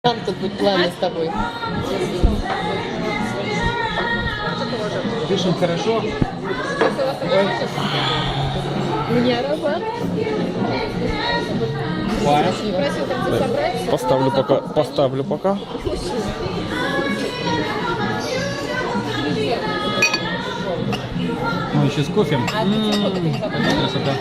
Тут будет пламя с тобой. Дышим хорошо. Мне аромат. Поставлю пока. Ну, еще с кофе. Красота.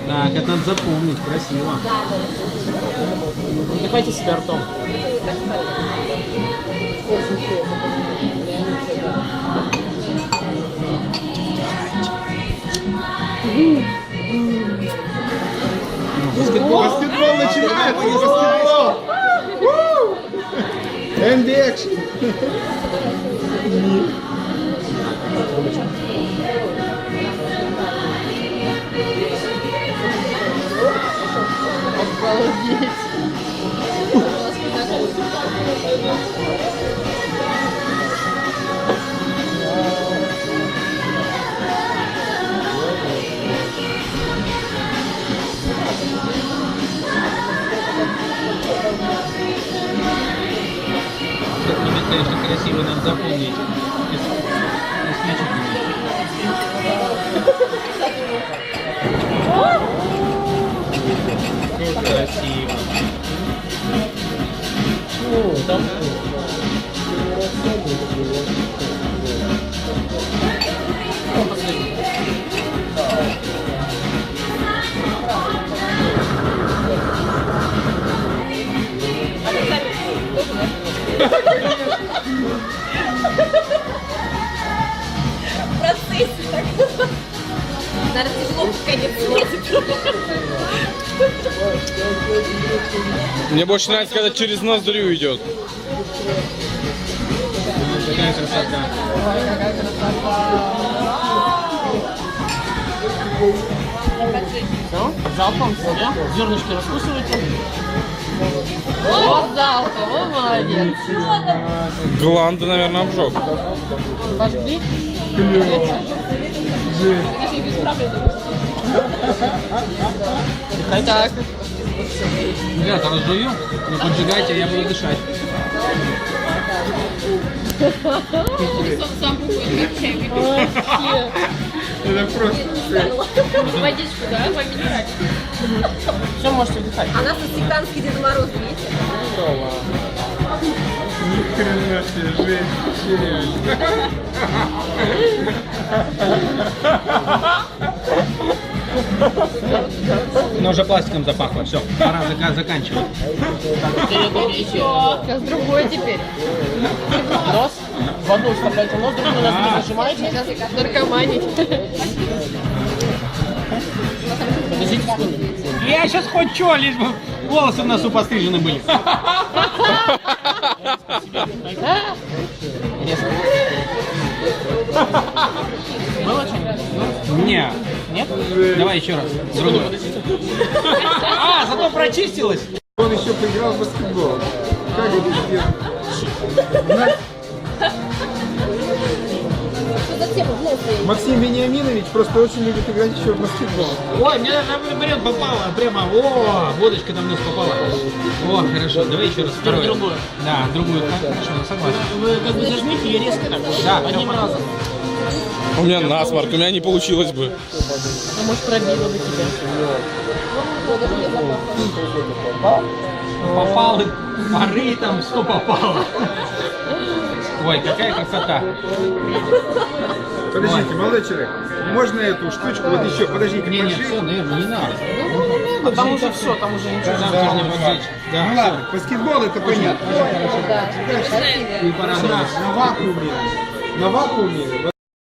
Так, это надо запомнить, красиво. Давайте себя ртом. Баскетбол. Баскетбол начинается, баскетбол! And the action! Этот момент, конечно, красивый, надо запомнить. Красиво. Процессе так. Наверное, тяжело в конец светит. Мне больше нравится, когда через ноздрю идет. Какая красота. Все, залпом все, да? Зернышки раскусывайте. Вот залпом, вот молодец. Гланды, наверное, обжег. Пошли. Так. Ребята, разжую, не поджигайте, я буду дышать. Сам бухает, как чай выпить. Вообще. Это просто... Водичку, да, поменять. Все, можете вдыхать. А нас тут сектантский Дед Мороз, видите? Ни хрена себе, жесть, серьезно. Но уже пластиком запахло, все, пора заканчивать. Сейчас другой теперь. Нос. В одну вставляете нос, другую нос зажимаете. Сейчас наркоманить. Подождите секунду. Я сейчас хоть что, лишь бы волосы в носу пострижены были. Резко. Было что? Не. Нет? Давай еще раз. Другую. А, зато прочистилась. Он еще поиграл в баскетбол. Как это сделать? Максим Вениаминович просто очень любит играть еще в баскетбол. Ой, мне даже наоборот попало. Прямо, о, водочка на нос попала. О, хорошо, давай еще раз. Вторую. Другую. Да, другую. Хорошо, согласен. Вы как бы зажмите и резко так. Да, Одним разом. У меня насморк, у меня не получилось бы. А может пробило бы тебя. Попал, пары там, что попало. Ой, какая красота. Подождите, молодой человек, можно эту штучку, вот еще, подождите, Не, поджечь? все, наверное, не надо. А там уже все, там уже ничего. Там можно поджечь. Да, Ну ладно, баскетбол это понятно. и пора. На вакууме. На вакууме.